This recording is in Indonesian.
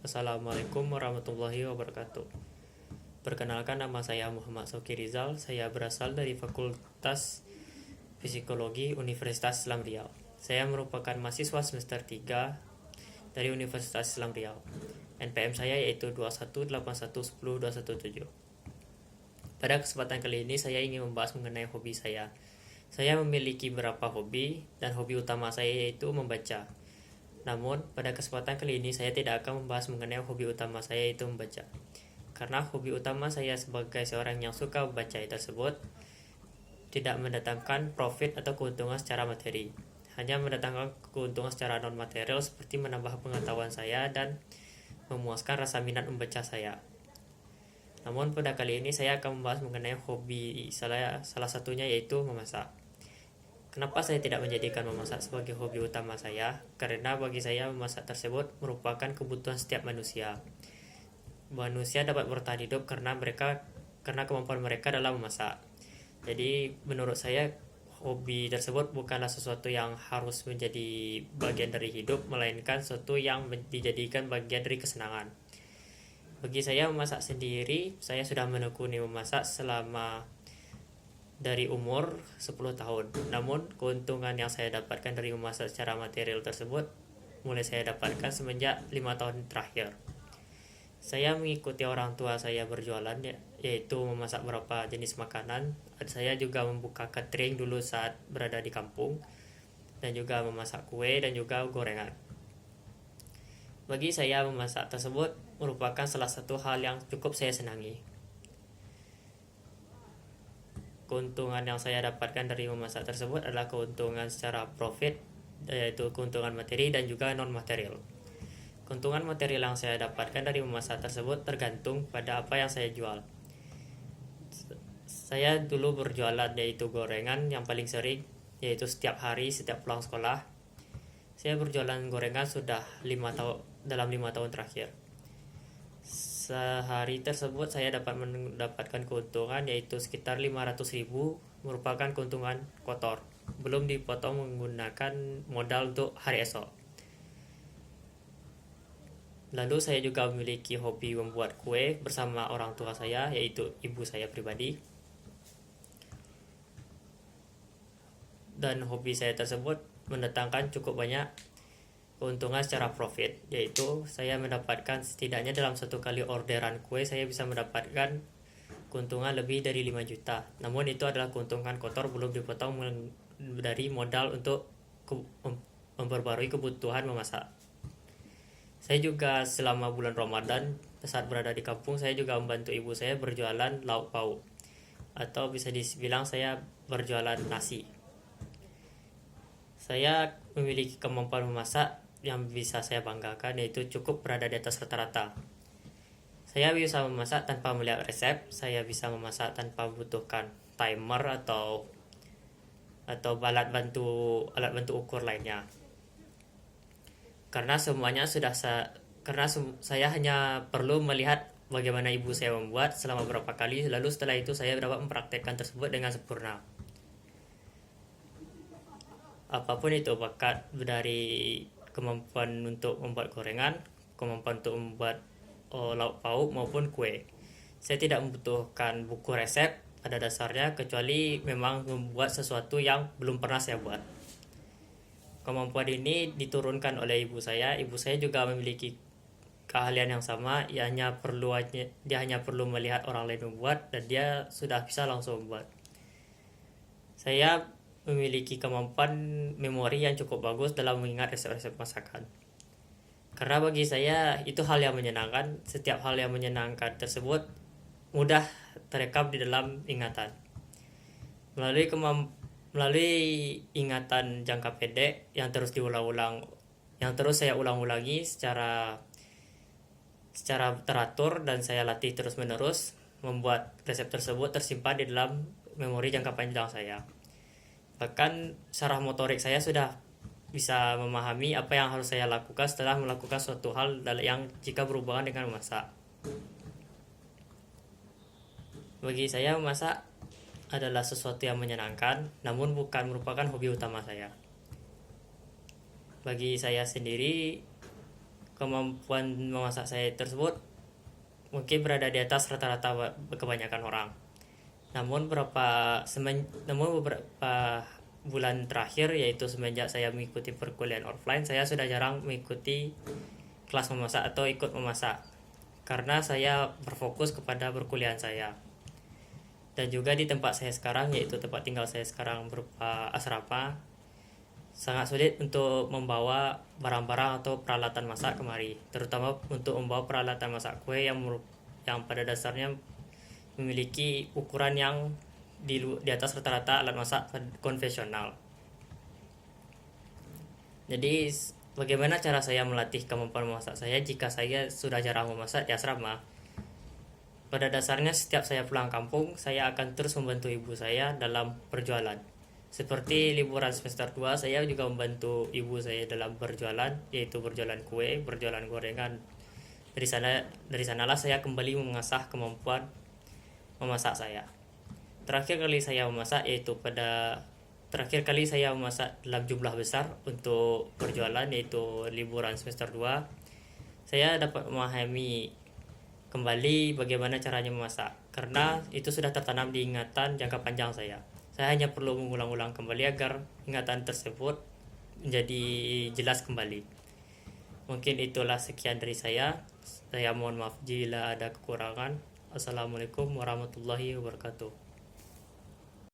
Assalamualaikum warahmatullahi wabarakatuh. Perkenalkan, nama saya Muhammad Soki Rizal. Saya berasal dari Fakultas Psikologi Universitas Islam Riau. Saya merupakan mahasiswa semester 3 dari Universitas Islam Riau. NPM saya yaitu 2181102117. Pada kesempatan kali ini saya ingin membahas mengenai hobi saya. Saya memiliki beberapa hobi dan hobi utama saya yaitu membaca. Namun, pada kesempatan kali ini saya tidak akan membahas mengenai hobi utama saya yaitu membaca. Karena hobi utama saya sebagai seorang yang suka membaca tersebut tidak mendatangkan profit atau keuntungan secara materi. Hanya mendatangkan keuntungan secara non-material seperti menambah pengetahuan saya dan memuaskan rasa minat membaca saya. Namun pada kali ini saya akan membahas mengenai hobi salah satunya yaitu memasak. Kenapa saya tidak menjadikan memasak sebagai hobi utama saya? Karena bagi saya memasak tersebut merupakan kebutuhan setiap manusia. Manusia dapat bertahan hidup karena kemampuan mereka dalam memasak. Jadi menurut saya hobi tersebut bukanlah sesuatu yang harus menjadi bagian dari hidup, melainkan sesuatu yang dijadikan bagian dari kesenangan. Bagi saya memasak sendiri, saya sudah menekuni memasak selama dari umur 10 tahun. Namun keuntungan yang saya dapatkan dari memasak secara material tersebut mulai saya dapatkan semenjak 5 tahun terakhir. Saya mengikuti orang tua saya berjualan, yaitu memasak beberapa jenis makanan. Saya juga membuka catering dulu saat berada di kampung, dan juga memasak kue dan juga gorengan. Bagi saya memasak tersebut merupakan salah satu hal yang cukup saya senangi. Keuntungan yang saya dapatkan dari memasak tersebut adalah keuntungan secara profit, yaitu keuntungan materi dan juga non material. Keuntungan material yang saya dapatkan dari memasak tersebut tergantung pada apa yang saya jual. Saya dulu berjualan yaitu gorengan yang paling sering, yaitu setiap hari setiap pulang sekolah. Saya berjualan gorengan sudah 5 tahun dalam 5 tahun terakhir. Sehari tersebut saya dapat mendapatkan keuntungan yaitu sekitar 500.000, merupakan keuntungan kotor, belum dipotong menggunakan modal untuk hari esok. Lalu saya juga memiliki hobi membuat kue bersama orang tua saya, yaitu ibu saya pribadi. Dan hobi saya tersebut mendatangkan cukup banyak keuntungan secara profit, yaitu saya mendapatkan setidaknya dalam satu kali orderan kue saya bisa mendapatkan keuntungan lebih dari 5 juta. Namun itu adalah keuntungan kotor, belum dipotong dari modal untuk memperbarui kebutuhan memasak. Saya juga selama bulan Ramadan saat berada di kampung, saya juga membantu ibu saya berjualan lauk pauk, atau bisa dibilang saya berjualan nasi. Saya memiliki kemampuan memasak yang bisa saya banggakan, yaitu cukup berada di atas rata-rata. Saya bisa memasak tanpa melihat resep, saya bisa memasak tanpa membutuhkan timer atau alat bantu ukur lainnya. Karena saya hanya perlu melihat bagaimana ibu saya membuat selama beberapa kali, lalu setelah itu saya dapat mempraktekkan tersebut dengan sempurna. Apapun itu, bakat dari kemampuan untuk membuat gorengan, kemampuan untuk membuat lauk pauk maupun kue. Saya tidak membutuhkan buku resep pada dasarnya, kecuali memang membuat sesuatu yang belum pernah saya buat. Kemampuan ini diturunkan oleh ibu saya. Ibu saya juga memiliki keahlian yang sama, dia hanya perlu melihat orang lain membuat dan dia sudah bisa langsung membuat. Saya memiliki kemampuan memori yang cukup bagus dalam mengingat resep-resep masakan. Karena bagi saya itu hal yang menyenangkan. Setiap hal yang menyenangkan tersebut mudah terekam di dalam ingatan. Melalui ingatan jangka pendek yang terus saya ulang-ulangi secara teratur, dan saya latih terus-menerus, membuat resep tersebut tersimpan di dalam memori jangka panjang saya. Bahkan secara motorik saya sudah bisa memahami apa yang harus saya lakukan setelah melakukan suatu hal yang jika berhubungan dengan memasak. Bagi saya memasak adalah sesuatu yang menyenangkan, namun bukan merupakan hobi utama saya. Bagi saya sendiri, kemampuan memasak saya tersebut mungkin berada di atas rata-rata kebanyakan orang. Namun beberapa bulan terakhir, yaitu semenjak saya mengikuti perkuliahan offline, saya sudah jarang mengikuti kelas memasak atau ikut memasak karena saya berfokus kepada perkuliahan saya. Dan juga di tempat saya sekarang, yaitu tempat tinggal saya sekarang berupa asrama, sangat sulit untuk membawa barang-barang atau peralatan masak kemari, terutama untuk membawa peralatan masak kue yang pada dasarnya memiliki ukuran yang di atas rata-rata alat masak konvensional. Jadi bagaimana cara saya melatih kemampuan memasak saya jika saya sudah jarang memasak di asrama? Pada dasarnya setiap saya pulang kampung, saya akan terus membantu ibu saya dalam berjualan. Seperti liburan semester 2, saya juga membantu ibu saya dalam berjualan, yaitu berjualan kue, berjualan gorengan. Dari sanalah saya kembali mengasah kemampuan memasak saya. Terakhir kali saya memasak dalam jumlah besar untuk berjualan, yaitu liburan semester 2. Saya dapat memahami kembali bagaimana caranya memasak, karena itu sudah tertanam di ingatan jangka panjang saya. Saya hanya perlu mengulang-ulang kembali agar ingatan tersebut menjadi jelas kembali. Mungkin itulah sekian dari saya. Saya mohon maaf jika ada kekurangan. Assalamualaikum warahmatullahi wabarakatuh.